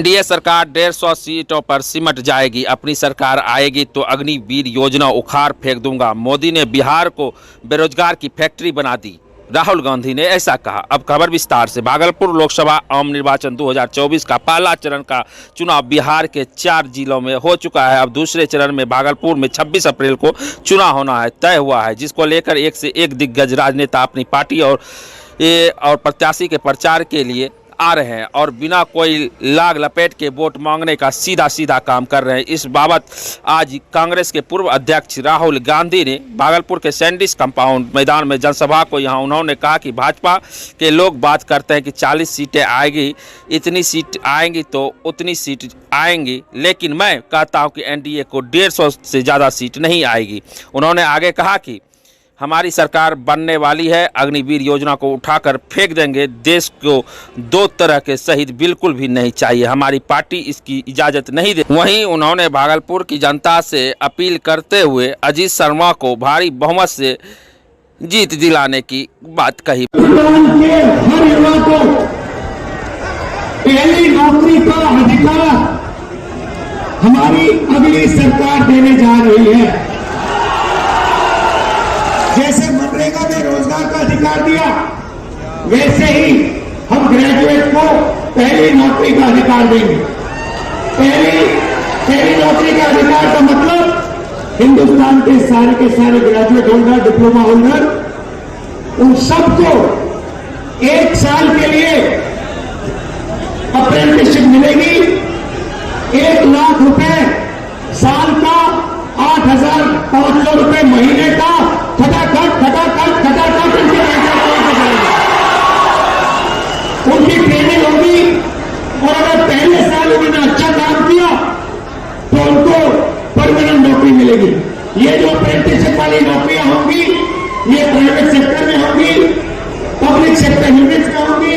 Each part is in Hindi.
एनडीए सरकार 150 सीटों पर सिमट जाएगी। अपनी सरकार आएगी तो अग्निवीर योजना उखाड़ फेंक दूंगा। मोदी ने बिहार को बेरोजगार की फैक्ट्री बना दी, राहुल गांधी ने ऐसा कहा। अब खबर विस्तार से। भागलपुर लोकसभा आम निर्वाचन 2024 का पहला चरण का चुनाव बिहार के 4 जिलों में हो चुका है। अब दूसरे चरण में भागलपुर में 26 अप्रैल को चुनाव होना है, तय हुआ है, जिसको लेकर एक से एक दिग्गज राजनेता अपनी पार्टी और प्रत्याशी के प्रचार के लिए आ रहे हैं और बिना कोई लाग लपेट के वोट मांगने का सीधा काम कर रहे हैं। इस बाबत आज कांग्रेस के पूर्व अध्यक्ष राहुल गांधी ने भागलपुर के सैंडिस कंपाउंड मैदान में जनसभा को यहां उन्होंने कहा कि भाजपा के लोग बात करते हैं कि 40 सीटें आएगी, इतनी सीट आएंगी तो उतनी सीट आएंगी, लेकिन मैं कहता हूं कि एनडीए को 150 से ज़्यादा सीट नहीं आएगी। उन्होंने आगे कहा कि हमारी सरकार बनने वाली है, अग्निवीर योजना को उठाकर फेंक देंगे। देश को 2 तरह के शहीद बिल्कुल भी नहीं चाहिए, हमारी पार्टी इसकी इजाज़त नहीं दे। वहीं उन्होंने भागलपुर की जनता से अपील करते हुए अजीत शर्मा को भारी बहुमत से जीत दिलाने की बात कही। हर युवा को पहली नौकरी का अधिकार हमारी अगली सरकार देने जा रही है। जैसे मनरेगा में रोजगार का अधिकार दिया, वैसे ही हम ग्रेजुएट को पहली नौकरी का अधिकार देंगे। पहली नौकरी का अधिकार का मतलब हिंदुस्तान के सारे ग्रेजुएट होल्डर, डिप्लोमा होल्डर, उन सबको 1 साल के लिए अप्रेंटिसशिप मिलेगी। 1 लाख रुपए साल का, 8,500 रुपए महीने का उनकी ट्रेनिंग होगी और अगर पहले साल उन्होंने अच्छा काम किया तो उनको परमानेंट नौकरी मिलेगी। ये जो अप्रेंटिसशिप वाली नौकरियां होंगी ये प्राइवेट सेक्टर में होंगी, पब्लिक सेक्टर यूनिट्स में होंगी,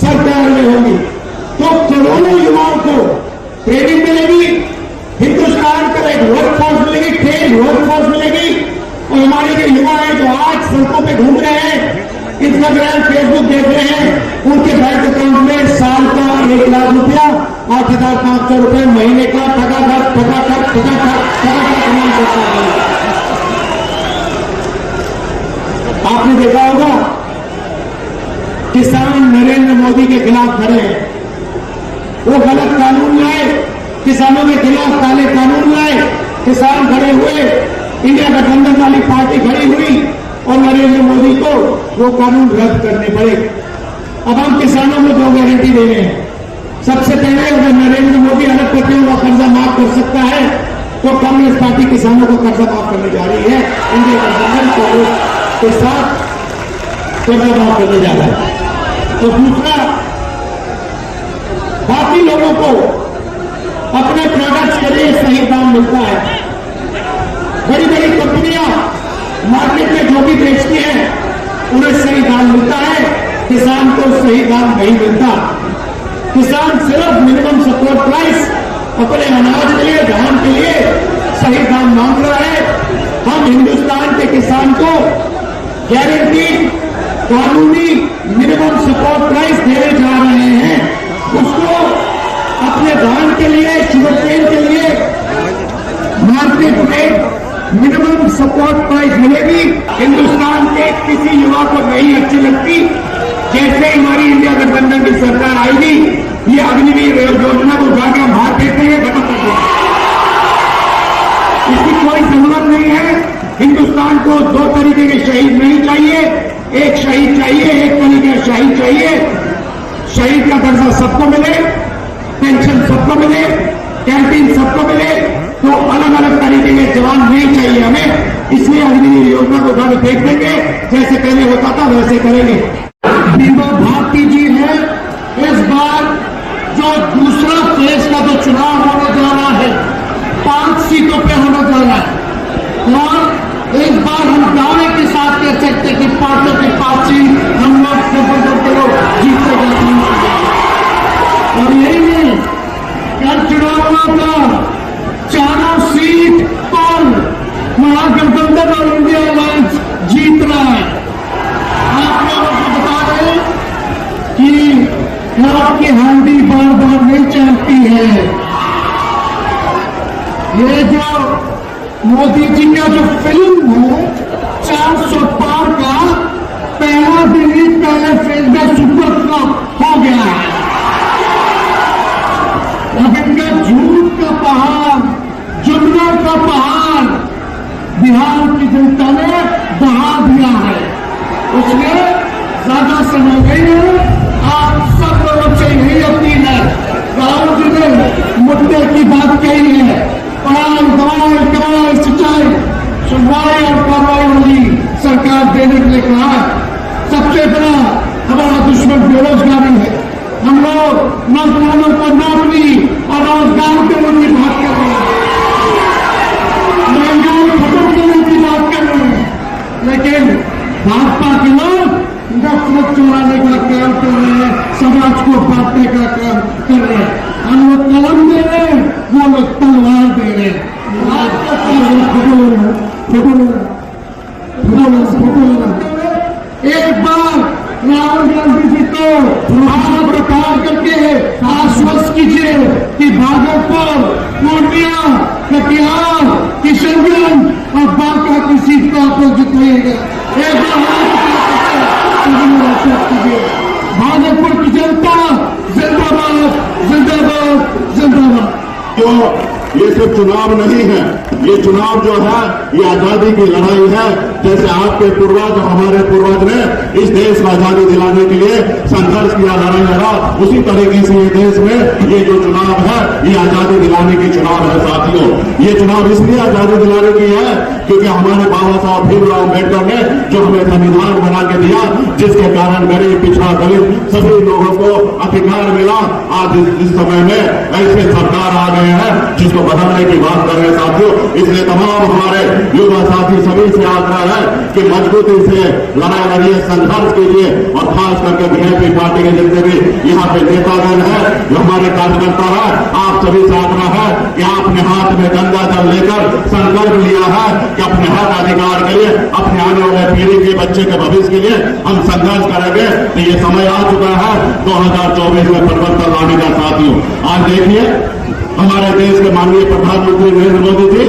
सरकार में होंगी। तो करोड़ों युवाओं को ट्रेनिंग मिलेगी, हिंदुस्तान का एक वर्कफोर्स मिलेगी, ट्रेन वर्कफोर्स मिलेगी। और हमारे जो युवा हैं जो आज सड़कों पे घूम रहे हैं, इंस्टाग्राम फेसबुक देख रहे हैं, उनके बैंक अकाउंट में साल का 1 लाख रुपया, 8,500 रुपए महीने का ठगाठक कमाल करता है। आपने देखा होगा किसान नरेंद्र मोदी के खिलाफ खड़े हैं, वो गलत कानून लाए, किसानों के खिलाफ काले कानून लाए, किसान खड़े हुए, इंडिया गठबंधन वाली पार्टी खड़ी हुई और नरेंद्र मोदी को वो कानून रद्द करने पड़े। अब हम किसानों को 2 गारंटी दे रहे हैं। सबसे पहले अगर नरेंद्र मोदी अरबपतियों का कर्जा माफ कर सकता है तो कांग्रेस पार्टी किसानों को कर्जा माफ करने जा रही है। इंडिया गठबंधन कांग्रेस के साथ कर्जा माफ करने जा रहा है। तो दूसरा, बाकी लोगों को अपने प्रोडक्ट्स के लिए सही दाम मिलता है। बड़ी बड़ी कंपनियां मार्केट में जो भी बेचती हैं उन्हें सही दाम मिलता है, किसान को सही दाम नहीं मिलता। किसान सिर्फ मिनिमम सपोर्ट प्राइस अपने अनाज के लिए, धान के लिए सही दाम मांग रहा है। हम हिंदुस्तान के किसान को गारंटी कानूनी मिनिमम सपोर्ट प्राइस देने जा रहे हैं। उसको अपने धान के लिए, शुगरकेन के लिए मार्केट में मिनिमम सपोर्ट प्राइस मिलेगी। हिंदुस्तान के किसी युवा को नहीं अच्छी लगती। जैसे ही हमारी इंडिया गठबंधन की सरकार आएगी, ये अग्निवीर योजना को जाके हम बाहर फेंक देंगे, खत्म कर देंगे। इसकी कोई जरूरत नहीं है। हिंदुस्तान को 2 तरीके के शहीद नहीं चाहिए। एक शहीद चाहिए, एक तरीके का शहीद चाहिए। शहीद का दर्जा सबको मिले, पेंशन सबको मिले, कैंटीन सबको मिले, तो अलग अलग तरीके के जवान नहीं चाहिए हमें। इसलिए अग्निवीर योजना को घर फेंक देंगे, जैसे पहले होता था वैसे करेंगे। भारती जी है, इस बार जो दूसरा फेज का जो चुनाव होने जा रहा है 5 सीटों पे होने जा रहा है और इस बार हम दावे के साथ कह सकते कि पार्टियों की 5 सीट हम लोग जीतते जाते हैं। और यही नहीं, कल चुनाव का 4 सीट पर महागठबंधन और इंडिया अलायंस जीत रहा है। आप लोगों को बता दें कि आपकी हांडी बार बार नहीं चलती है। ये जो मोदी जी का जो फिल्म है 400 पार का पहला दिन ही पहले फेज में सुपर फ्लॉप हो गया। अब इनका झूठ का पहाड़, जुमलों का पहाड़ बिहार की जनता ने बढ़ा दिया है। उसमें ज्यादा समय नहीं है। आप सब लोगों से यही अपील है, राहुल जी ने मुद्दे की बात कही है, पढ़ाई दवाई कमाई सिंचाई सुनवाई और कार्रवाई वाली सरकार देने के लिए कहा है। सबसे बड़ा हमारा दुश्मन बेरोजगारी है। हम लोग नौजवानों को नौकरी और रोजगार देने की बात कर रहे हैं, महंगाई खत्म करने की बात कर रहे हैं, लेकिन भाजपा के लोग नफरत चुराने का काम कर रहे हैं, समाज को बांटने का काम कर रहे हैं। हम लोग कलम दे रहे हैं, वो लोग तलवार दे रहे हैं। एक बार राहुल गांधी जी को आप प्रकार करके आश्वस्त कीजिए कि भागलपुर, पूर्णिया, कटिहार, किशनगंज और बांका की सीट को आप लोग जिताइएगा। एक बार भागलपुर की जनता जिंदाबाद, जिंदाबाद, जिंदाबाद। तो ये सिर्फ चुनाव नहीं है, ये चुनाव जो है ये आजादी की लड़ाई है। जैसे आपके पूर्वज, हमारे पूर्वज ने इस देश को आजादी दिलाने के लिए संघर्ष किया, लड़ाई लड़ा, उसी तरीके से ये देश में ये जो चुनाव है ये आजादी दिलाने की चुनाव है। साथियों, ये चुनाव इसलिए आजादी दिलाने की है क्योंकि हमारे बाबा साहब भीमराव अम्बेडकर ने जो हमें संविधान बना के दिया, जिसके कारण गरीब, पिछड़ा, दलित सभी लोगों को अधिकार मिला। आज इस समय में ऐसे सरकार आ गए हैं जिसको बदलने की बात कर रहे हैं। साथियों, इसलिए तमाम हमारे युवा साथी सभी से आग्रह है कि मजबूती से लड़ाई लड़िए, संघर्ष कीजिए और खास करके बीजेपी पार्टी के जितने भी यहाँ पे नेतागण है, जो हमारे कार्यकर्ता है, आप सभी से आग्रह है कि आपने हाथ में गंगा जल लेकर संकल्प लिया है कि अपने हक अधिकार के लिए, अपने आने वाले पीढ़ी के बच्चे के भविष्य के लिए हम संघर्ष करेंगे। तो ये समय आ चुका है 2024 में परिवर्तन लाने का। साथियों, आज देखिए हमारे देश के माननीय प्रधानमंत्री नरेंद्र मोदी जी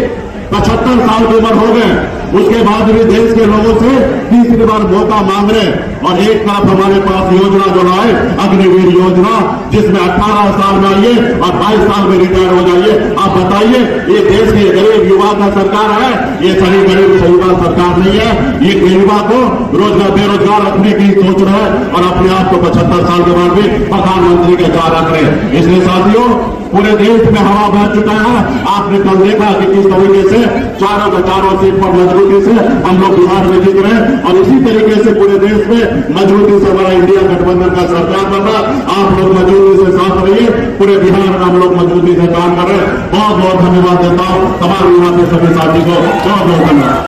75 साल की उम्र हो गए, उसके बाद भी देश के लोगों से तीसरी बार मौका मांग रहे। और एक तरफ हमारे पास योजना जो लाए अग्निवीर योजना, जिसमें 18 साल में आइए और 22 साल में रिटायर हो जाइए। आप बताइए, ये देश के गरीब युवा का सरकार है, ये सही गरीब युवा सरकार नहीं है। ये गरीबा को रोजगार बेरोजगार रखने की सोच रहा है और अपने आप को 75 साल के बाद भी प्रधानमंत्री के चाह रख रहे। इसलिए साथियों, पूरे देश में हवा बह चुका है। आपने कल देखा कि किस तरीके से चारों के चारों सीट पर मजबूती से हम लोग बिहार में जीत रहे हैं और इसी तरीके से पूरे देश में मजबूती से हमारा इंडिया गठबंधन का सरकार बन रहा। आप लोग मजबूती से साथ रहिए, पूरे बिहार में हम लोग मजबूती से काम कर रहे हैं। बहुत बहुत धन्यवाद देता हूँ तमाम यहाँ पे सभी साथी को। बहुत बहुत धन्यवाद।